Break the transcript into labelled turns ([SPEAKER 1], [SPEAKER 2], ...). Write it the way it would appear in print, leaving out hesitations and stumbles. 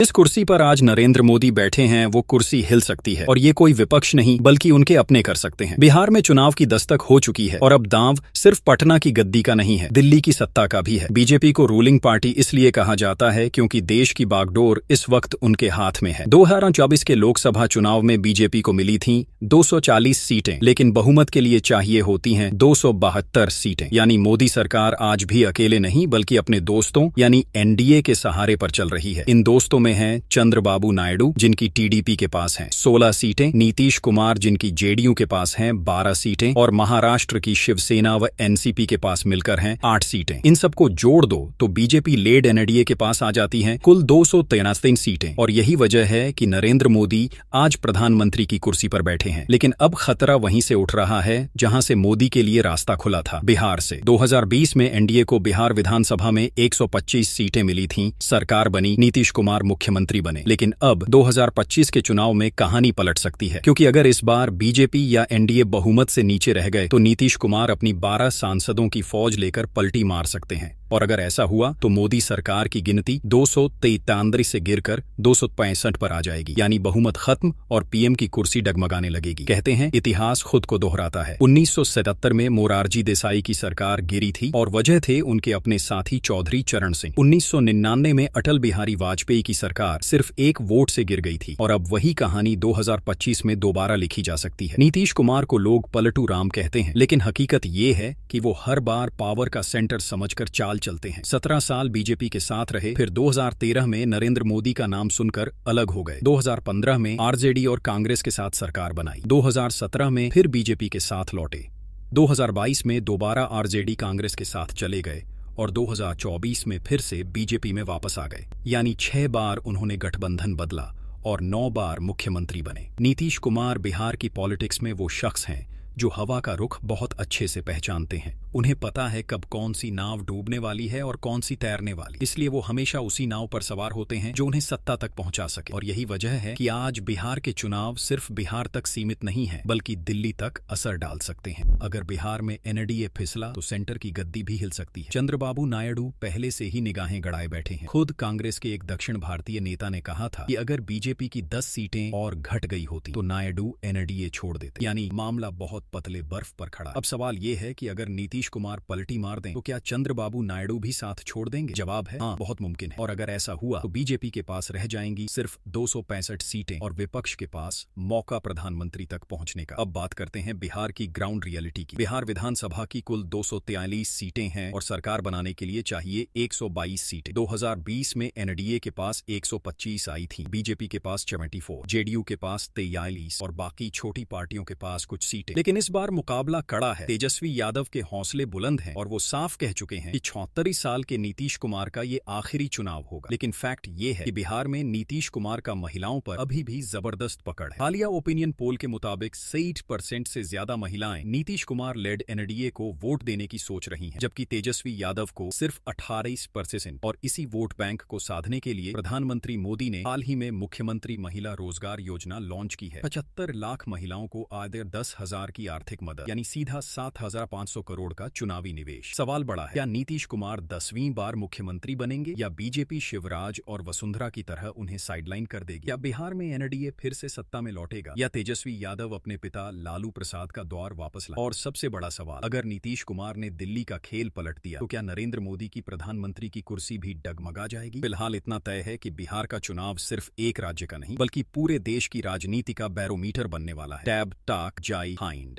[SPEAKER 1] जिस कुर्सी पर आज नरेंद्र मोदी बैठे हैं वो कुर्सी हिल सकती है और ये कोई विपक्ष नहीं बल्कि उनके अपने कर सकते हैं। बिहार में चुनाव की दस्तक हो चुकी है और अब दांव सिर्फ पटना की गद्दी का नहीं है, दिल्ली की सत्ता का भी है। बीजेपी को रूलिंग पार्टी इसलिए कहा जाता है क्योंकि देश की बागडोर इस वक्त उनके हाथ में है। 2024 के लोकसभा चुनाव में बीजेपी को मिली थीं 240 सीटें, लेकिन बहुमत के लिए चाहिए होती हैं 272 सीटें। यानी मोदी सरकार आज भी अकेले नहीं बल्कि अपने दोस्तों यानी एनडीए के सहारे पर चल रही है। इन दोस्तों में हैं चंद्रबाबू नायडू जिनकी टीडीपी के पास हैं 16 सीटें, नीतीश कुमार जिनकी जेडीयू के पास हैं 12 सीटें और महाराष्ट्र की शिवसेना व एनसीपी के पास मिलकर हैं 8 सीटें। इन सबको जोड़ दो तो बीजेपी लेड एनडीए के पास आ जाती हैं कुल 263 सीटें। और यही वजह है कि नरेंद्र मोदी आज प्रधानमंत्री की कुर्सी पर बैठे हैं। लेकिन अब खतरा वहीं से उठ रहा है जहां से मोदी के लिए रास्ता खुला था, बिहार से। 2020 में एनडीए को बिहार विधानसभा में 125 सीटें मिली थीं, सरकार बनी, नीतीश कुमार मुख्यमंत्री बने। लेकिन अब 2025 के चुनाव में कहानी पलट सकती है, क्योंकि अगर इस बार बीजेपी या एनडीए बहुमत से नीचे रह गए तो नीतीश कुमार अपनी 12 सांसदों की फौज लेकर पलटी मार सकते हैं। और अगर ऐसा हुआ तो मोदी सरकार की गिनती 233 से गिरकर 265 पर आ जाएगी, यानी बहुमत खत्म और पीएम की कुर्सी डगमगाने लगेगी। कहते हैं इतिहास खुद को दोहराता है। 1977 में मोरारजी देसाई की सरकार गिरी थी और वजह थे उनके अपने साथी चौधरी चरण सिंह। 1999 में अटल बिहारी वाजपेयी की सरकार सिर्फ एक वोट से गिर गई थी और अब वही कहानी 2025 में दोबारा लिखी जा सकती है। नीतीश कुमार को लोग पलटू राम कहते हैं, लेकिन हकीकत ये है कि वो हर बार पावर का सेंटर समझकर चाल चलते हैं। 17 साल बीजेपी के साथ रहे, फिर 2013 में नरेंद्र मोदी का नाम सुनकर अलग हो गए। 2015 में आरजेडी और कांग्रेस के साथ सरकार बनाई। 2017 में फिर बीजेपी के साथ लौटे। 2022 में दोबारा आरजेडी कांग्रेस के साथ चले गए और 2024 में फिर से बीजेपी में वापस आ गए। यानी 6 बार उन्होंने गठबंधन बदला और 9 बार मुख्यमंत्री बने। नीतीश कुमार बिहार की पॉलिटिक्स में वो शख्स हैं जो हवा का रुख बहुत अच्छे से पहचानते हैं। उन्हें पता है कब कौन सी नाव डूबने वाली है और कौन सी तैरने वाली, इसलिए वो हमेशा उसी नाव पर सवार होते हैं जो उन्हें सत्ता तक पहुंचा सके। और यही वजह है कि आज बिहार के चुनाव सिर्फ बिहार तक सीमित नहीं है बल्कि दिल्ली तक असर डाल सकते हैं। अगर बिहार में एनडीए फिसला तो सेंटर की गद्दी भी हिल सकती है। चंद्रबाबू नायडू पहले से ही निगाहें गड़ाए बैठे हैं। खुद कांग्रेस के एक दक्षिण भारतीय नेता ने कहा था कि अगर बीजेपी की 10 सीटें और घट गई होती तो नायडू एनडीए छोड़ देते। यानी मामला बहुत पतले बर्फ पर खड़ा। अब सवाल ये है कि अगर नीतीश कुमार पलटी मार दें तो क्या चंद्रबाबू नायडू भी साथ छोड़ देंगे? जवाब है हाँ, बहुत मुमकिन है। और अगर ऐसा हुआ तो बीजेपी के पास रह जाएंगी सिर्फ 265 सीटें और विपक्ष के पास मौका प्रधानमंत्री तक पहुंचने का। अब बात करते हैं बिहार की ग्राउंड रियलिटी की। बिहार विधानसभा की कुल 243 सीटें हैं और सरकार बनाने के लिए चाहिए 122 सीटें। 2020 में एनडीए के पास 125 आई थी, बीजेपी के पास 74, जेडीयू के पास 43 और बाकी छोटी पार्टियों के पास कुछ सीटें। लेकिन इस बार मुकाबला कड़ा है। तेजस्वी यादव के हौसले बुलंद हैं और वो साफ कह चुके हैं कि 76 साल के नीतीश कुमार का ये आखिरी चुनाव होगा। लेकिन फैक्ट ये है कि बिहार में नीतीश कुमार का महिलाओं पर अभी भी जबरदस्त पकड़ है। हालिया ओपिनियन पोल के मुताबिक 60% से ज्यादा महिलाएं नीतीश कुमार लेड एनडीए को वोट देने की सोच रही हैं, जबकि तेजस्वी यादव को सिर्फ 28%। और इसी वोट बैंक को साधने के लिए प्रधानमंत्री मोदी ने हाल ही में मुख्यमंत्री महिला रोजगार योजना लॉन्च की है। 75 लाख महिलाओं को आधे 10,000 की आर्थिक मदद, यानी सीधा 7,500 करोड़ का चुनावी निवेश। सवाल बड़ा है, क्या नीतीश कुमार 10वीं बार मुख्यमंत्री बनेंगे या बीजेपी शिवराज और वसुंधरा की तरह उन्हें साइडलाइन कर देगी? या बिहार में एनडीए फिर से सत्ता में लौटेगा या तेजस्वी यादव अपने पिता लालू प्रसाद का दौर वापस लाए? और सबसे बड़ा सवाल, अगर नीतीश कुमार ने दिल्ली का खेल पलट दिया तो क्या नरेंद्र मोदी की प्रधानमंत्री की कुर्सी भी डगमगा जाएगी? फिलहाल इतना तय है कि बिहार का चुनाव सिर्फ एक राज्य का नहीं बल्कि पूरे देश की राजनीति का बैरोमीटर बनने वाला है। टैब टाक जाई हाइन।